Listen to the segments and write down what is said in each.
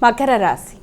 మకర రాశి.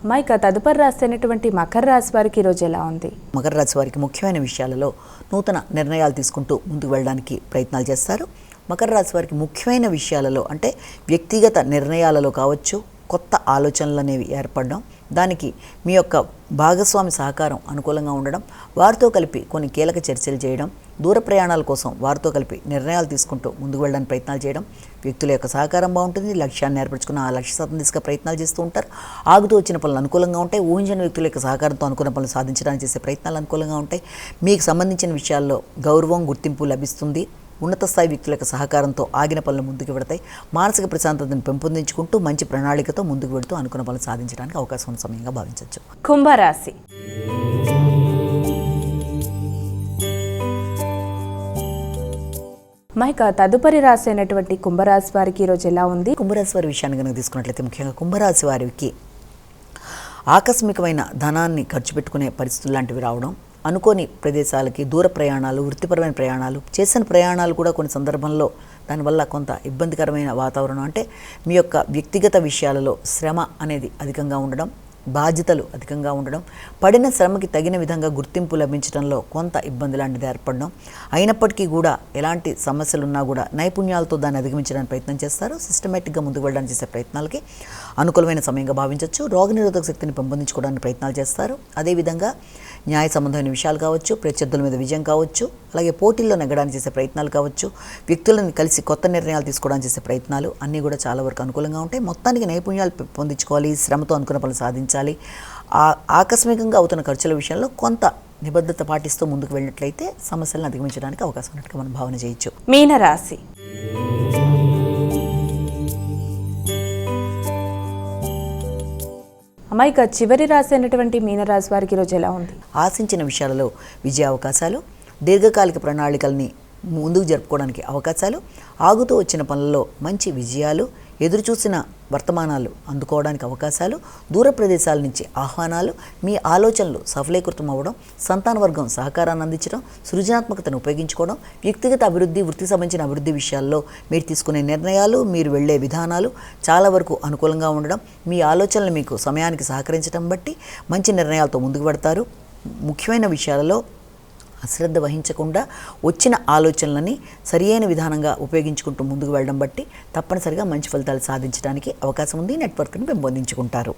మైక తదుపరి రాశి అయినటువంటి మకర రాశి వారికి ఈరోజు ఎలా ఉంది? మకర రాశి వారికి ముఖ్యమైన విషయాలలో నూతన నిర్ణయాలు తీసుకుంటూ ముందుకు వెళ్ళడానికి ప్రయత్నాలు చేస్తారు. మకర రాశి వారికి ముఖ్యమైన విషయాలలో అంటే వ్యక్తిగత నిర్ణయాలలో కావచ్చు, కొత్త ఆలోచనలు అనేవి ఏర్పడడం, దానికి మీ యొక్క భాగస్వామి సహకారం అనుకూలంగా ఉండడం, వారితో కలిపి కొన్ని కీలక చర్చలు చేయడం, దూర ప్రయాణాల కోసం వారితో కలిపి నిర్ణయాలు తీసుకుంటూ ముందుకు వెళ్ళడానికి ప్రయత్నాలు చేయడం, వ్యక్తుల యొక్క సహకారం బాగుంటుంది. లక్ష్యాన్ని ఏర్పరచుకున్న ఆ లక్ష్య సాధన దిశగా ప్రయత్నాలు చేస్తూ ఉంటారు. ఆగుతూ వచ్చిన పనులు అనుకూలంగా ఉంటాయి. ఊహించని వ్యక్తుల యొక్క సహకారంతో అనుకున్న పనులు సాధించడానికి చేసే ప్రయత్నాలు అనుకూలంగా ఉంటాయి. మీకు సంబంధించిన విషయాల్లో గౌరవం, గుర్తింపు లభిస్తుంది. ఉన్నత స్థాయి వ్యక్తుల యొక్క సహకారంతో ఆగిన పనులు ముందుకు వెడతాయి. మానసిక ప్రశాంతతను పెంపొందించుకుంటూ మంచి ప్రణాళికతో ముందుకు వెళుతూ అనుకున్న పనులు సాధించడానికి అవకాశం ఉన్న సమయంగా భావించవచ్చు. కుంభరాశి. మైక తదుపరి రాశి అయినటువంటి కుంభరాశి వారికి ఈరోజు ఎలా ఉంది? కుంభరాశి వారి విషయాన్ని కనుక తీసుకున్నట్లయితే ముఖ్యంగా కుంభరాశి వారికి ఆకస్మికమైన ధనాన్ని ఖర్చు పెట్టుకునే పరిస్థితులు లాంటివి రావడం, అనుకోని ప్రదేశాలకి దూర ప్రయాణాలు, వృత్తిపరమైన ప్రయాణాలు, చేసిన ప్రయాణాలు కూడా కొన్ని సందర్భంలో దానివల్ల కొంత ఇబ్బందికరమైన వాతావరణం, అంటే మీ యొక్క వ్యక్తిగత విషయాలలో శ్రమ అనేది అధికంగా ఉండడం, బాధ్యతలు అధికంగా ఉండడం, పడిన శ్రమకి తగిన విధంగా గుర్తింపు లభించడంలో కొంత ఇబ్బంది లాంటిది ఏర్పడడం, అయినప్పటికీ కూడా ఎలాంటి సమస్యలు ఉన్నా కూడా నైపుణ్యాలతో దాన్ని అధిగమించడానికి ప్రయత్నం చేస్తారు. సిస్టమేటిక్గా ముందుకు వెళ్ళడానికి చేసే ప్రయత్నాలకి అనుకూలమైన సమయంగా భావించవచ్చు. రోగనిరోధక శక్తిని పెంపొందించుకోవడానికి ప్రయత్నాలు చేస్తారు. అదేవిధంగా న్యాయ సంబంధమైన విషయాలు కావచ్చు, ప్రత్యర్థుల మీద విజయం కావచ్చు, అలాగే పోటీల్లో నెగ్గడానికి చేసే ప్రయత్నాలు కావచ్చు, వ్యక్తులను కలిసి కొత్త నిర్ణయాలు తీసుకోవడానికి చేసే ప్రయత్నాలు అన్నీ కూడా చాలా వరకు అనుకూలంగా ఉంటాయి. మొత్తానికి నైపుణ్యాలు పెంపొందించుకోవాలి, శ్రమతో అనుకున్న పనులు సాధించాలి. ఆకస్మికంగా అవుతున్న ఖర్చుల విషయంలో కొంత నిబద్ధత పాటిస్తూ ముందుకు వెళ్ళినట్లయితే సమస్యలను అధిగమించడానికి అవకాశం ఉన్నట్టుగా మనం భావన చేయొచ్చు. మీనరాశి. అమ్మాయిక చివరి రాశి అయినటువంటి మీనరాశి వారికి ఈరోజు ఎలా ఉంది? ఆశించిన విషయాలలో విజయ అవకాశాలు, దీర్ఘకాలిక ప్రణాళికల్ని ముందుకు జరుపుకోవడానికి అవకాశాలు, ఆగుతూ వచ్చిన పనులలో మంచి విజయాలు, ఎదురుచూసిన వర్తమానాలు అందుకోవడానికి అవకాశాలు, దూర ప్రదేశాల నుంచి ఆహ్వానాలు, మీ ఆలోచనలు సఫలీకృతం అవ్వడం, సంతాన వర్గం సహకారాన్ని అందించడం, సృజనాత్మకతను ఉపయోగించుకోవడం, వ్యక్తిగత అభివృద్ధి, వృత్తి సంబంధించిన అభివృద్ధి విషయాల్లో మీరు తీసుకునే నిర్ణయాలు, మీరు వెళ్ళే విధానాలు చాలా వరకు అనుకూలంగా ఉండడం, మీ ఆలోచనలు మీకు సమయానికి సహకరించడం బట్టి మంచి నిర్ణయాలతో ముందుకు పడతారు. ముఖ్యమైన విషయాలలో అశ్రద్ధ వహించకుండా వచ్చిన ఆలోచనలని సరియైన విధానంగా ఉపయోగించుకుంటూ ముందుకు వెళ్ళడం బట్టి తప్పనిసరిగా మంచి ఫలితాలు సాధించడానికి అవకాశం ఉంది. నెట్వర్క్ని పెంపొందించుకుంటారు.